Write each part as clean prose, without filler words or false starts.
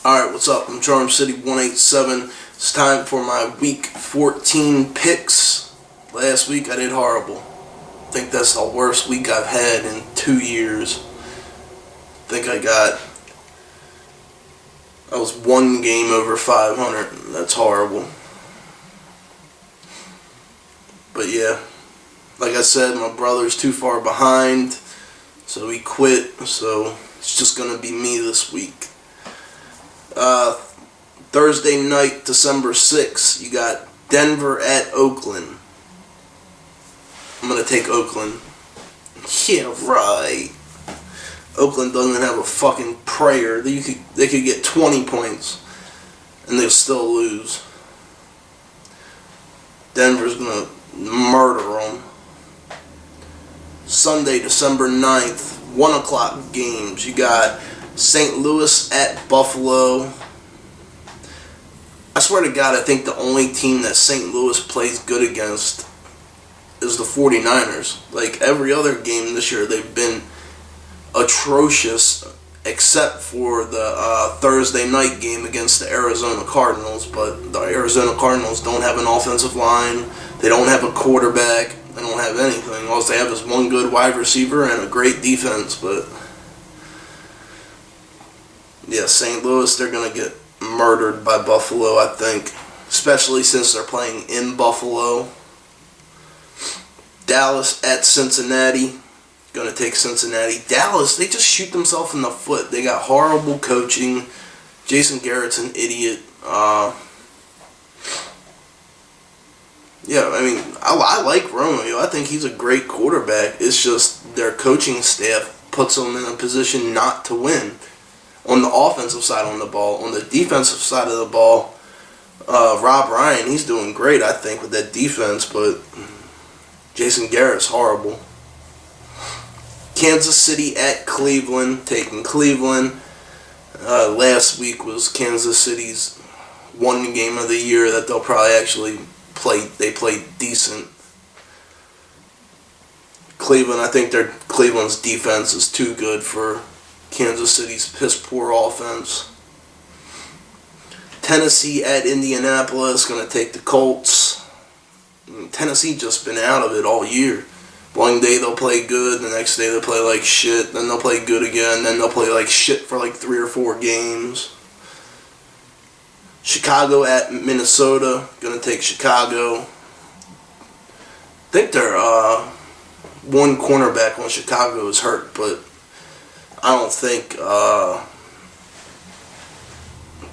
Alright, what's up? I'm Charm City 187. It's time for my week 14 picks. Last week I did horrible. I think that's the worst week I've had in 2 years. I was one game over 500. That's horrible. But yeah, like I said, my brother's too far behind, so he quit. So it's just going to be me this week. Thursday night, December 6th, you got Denver at Oakland. I'm going to take Oakland. Yeah, right. Oakland doesn't have a fucking prayer. They could get 20 points and they'll still lose. Denver's going to murder them. Sunday, December 9th, 1 o'clock games. You got St. Louis at Buffalo. I swear to God, I think the only team that St. Louis plays good against is the 49ers. Like, every other game this year, they've been atrocious, except for the Thursday night game against the Arizona Cardinals. But the Arizona Cardinals don't have an offensive line. They don't have a quarterback. They don't have anything. All they have is one good wide receiver and a great defense. But yeah, St. Louis, they're going to get murdered by Buffalo, I think. Especially since they're playing in Buffalo. Dallas at Cincinnati. Going to take Cincinnati. Dallas, they just shoot themselves in the foot. They got horrible coaching. Jason Garrett's an idiot. Yeah, I mean, I like Romeo. I think he's a great quarterback. It's just their coaching staff puts them in a position not to win. On the offensive side on the ball. On the defensive side of the ball, Rob Ryan, he's doing great, I think, with that defense, but Jason Garrett's horrible. Kansas City at Cleveland, taking Cleveland. Last week was Kansas City's one game of the year that they'll probably actually play. They played decent. Cleveland, I think Cleveland's defense is too good for Kansas City's piss-poor offense. Tennessee at Indianapolis, going to take the Colts. Tennessee just been out of it all year. One day they'll play good, the next day they'll play like shit, then they'll play good again, then they'll play like shit for like 3 or 4 games. Chicago at Minnesota, going to take Chicago. I think their one cornerback on Chicago is hurt, but I don't think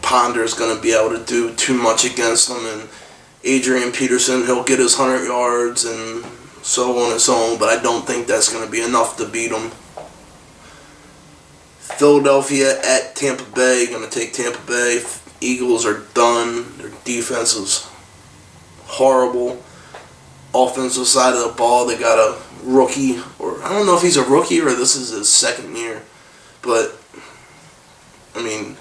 Ponder's going to be able to do too much against them. And Adrian Peterson, he'll get his 100 yards and so on and so on, but I don't think that's going to be enough to beat them. Philadelphia at Tampa Bay, going to take Tampa Bay. Eagles are done. Their defense is horrible. Offensive side of the ball, they got a rookie, or I don't know if he's a rookie or this is his second year. But, I mean,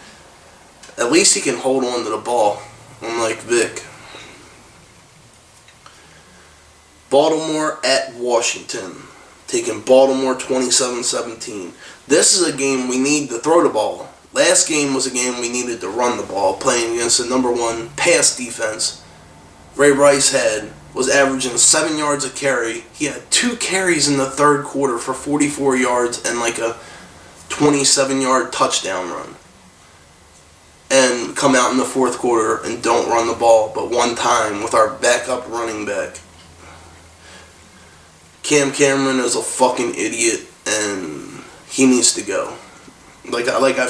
at least he can hold on to the ball, unlike Vic. Baltimore at Washington. Taking Baltimore 27-17. This is a game we need to throw the ball. Last game was a game we needed to run the ball, playing against the number 1 pass defense. Ray Rice was averaging 7 yards a carry. He had 2 carries in the third quarter for 44 yards and like a 27-yard touchdown run. And come out in the fourth quarter and don't run the ball but one time with our backup running back. Cam Cameron is a fucking idiot and he needs to go. Like I've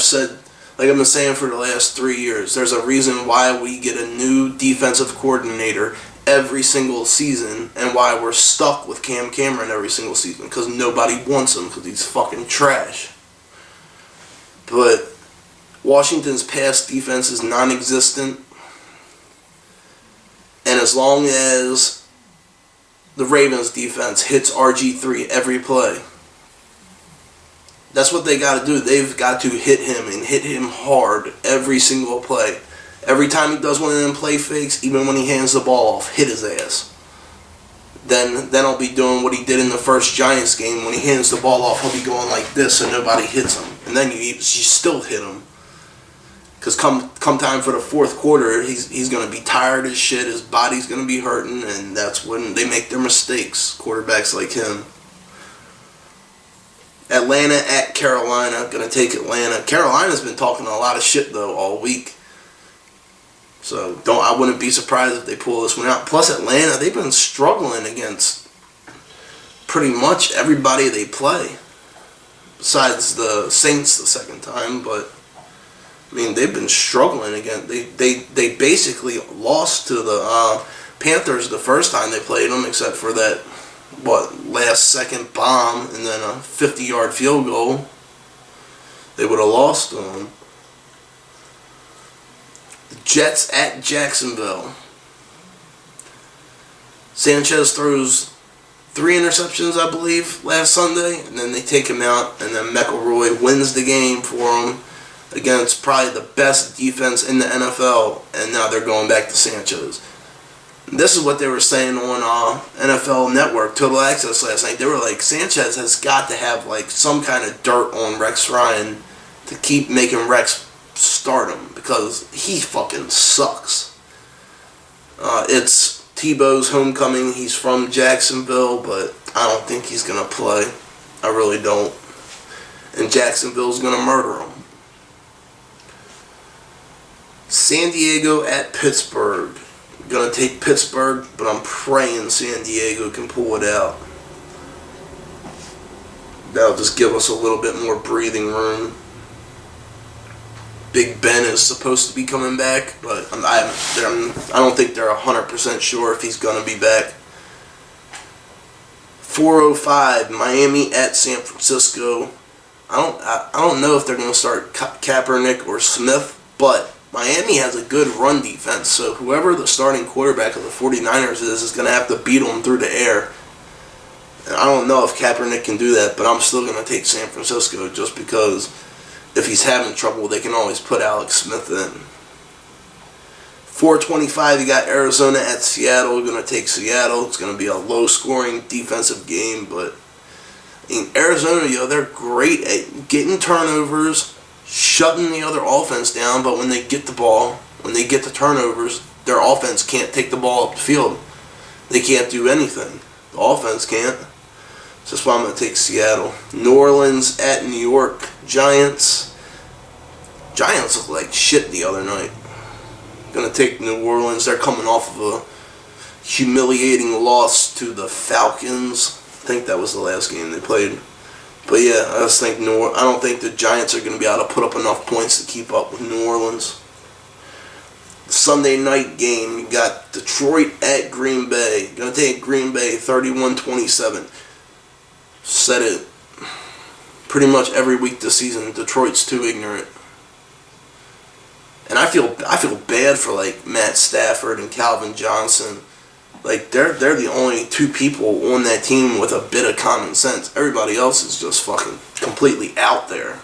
been saying for the last 3 years, there's a reason why we get a new defensive coordinator every single season and why we're stuck with Cam Cameron every single season, because nobody wants him because he's fucking trash. But Washington's pass defense is non-existent, and as long as the Ravens defense hits RG3 every play, that's what they got to do. They've got to hit him and hit him hard every single play. Every time he does one of them play fakes, even when he hands the ball off, hit his ass. Then I'll be doing what he did in the first Giants game. When he hands the ball off, he'll be going like this so nobody hits him. And then you still hit him. Because come time for the fourth quarter, he's going to be tired as shit. His body's going to be hurting, and that's when they make their mistakes. Quarterbacks like him. Atlanta at Carolina. Going to take Atlanta. Carolina's been talking a lot of shit though all week. So I wouldn't be surprised if they pull this one out. Plus Atlanta, they've been struggling against pretty much everybody they play. Besides the Saints the second time, but I mean, they've been struggling again. They basically lost to the Panthers the first time they played them, except for that, last second bomb and then a 50-yard field goal. They would have lost to them. The Jets at Jacksonville. Sanchez throws 3 interceptions, I believe, last Sunday, and then they take him out, and then McElroy wins the game for him against probably the best defense in the NFL, and now they're going back to Sanchez. This is what they were saying on NFL Network, Total Access last night. They were like, Sanchez has got to have like some kind of dirt on Rex Ryan to keep making Rex start him, because he fucking sucks. It's Tebow's homecoming. He's from Jacksonville, but I don't think he's going to play. I really don't. And Jacksonville's going to murder him. San Diego at Pittsburgh. Going to take Pittsburgh, but I'm praying San Diego can pull it out. That'll just give us a little bit more breathing room. Big Ben is supposed to be coming back, but I don't think they're 100% sure if he's going to be back. 4:05, Miami at San Francisco. I don't know if they're going to start Kaepernick or Smith, but Miami has a good run defense, so whoever the starting quarterback of the 49ers is going to have to beat them through the air. And I don't know if Kaepernick can do that, but I'm still going to take San Francisco just because if he's having trouble, they can always put Alex Smith in. 4:25, you got Arizona at Seattle. We're going to take Seattle. It's going to be a low-scoring defensive game, but in Arizona, they're great at getting turnovers, shutting the other offense down, but when they get the ball, when they get the turnovers, their offense can't take the ball up the field. They can't do anything. The offense can't. So that's why I'm going to take Seattle. New Orleans at New York. Giants. Giants look like shit the other night. Going to take New Orleans. They're coming off of a humiliating loss to the Falcons. I think that was the last game they played. But yeah, I just think I don't think the Giants are going to be able to put up enough points to keep up with New Orleans. Sunday night game, you got Detroit at Green Bay. Going to take Green Bay 31-27. Said it pretty much every week this season. Detroit's too ignorant. And I feel bad for like Matt Stafford and Calvin Johnson. Like they're the only two people on that team with a bit of common sense. Everybody else is just fucking completely out there.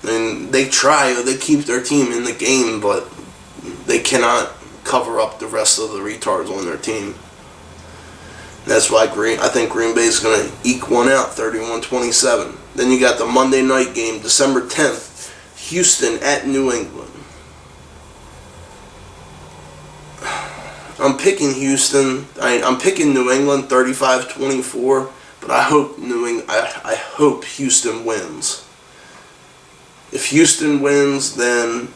And they keep their team in the game, but they cannot cover up the rest of the retards on their team. That's why I think Green Bay is going to eke one out, 31-27. Then you got the Monday night game, December 10th, Houston at New England. I'm picking Houston. I'm picking New England 35-24, but I hope Houston wins. If Houston wins, then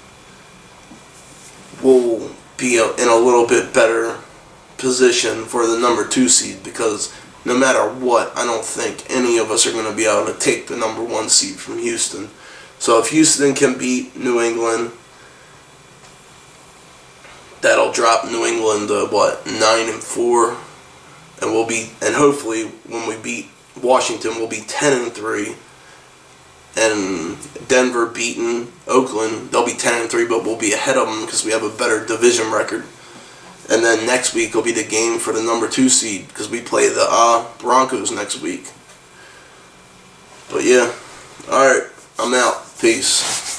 we'll be in a little bit better position for the number 2 seed, because no matter what, I don't think any of us are going to be able to take the number 1 seed from Houston. So if Houston can beat New England, that'll drop New England to 9-4, and hopefully when we beat Washington, we'll be 10-3. And Denver beating Oakland, they'll be 10-3, but we'll be ahead of them because we have a better division record. And then next week will be the game for the number 2 seed because we play the Broncos next week. But yeah, alright, I'm out. Peace.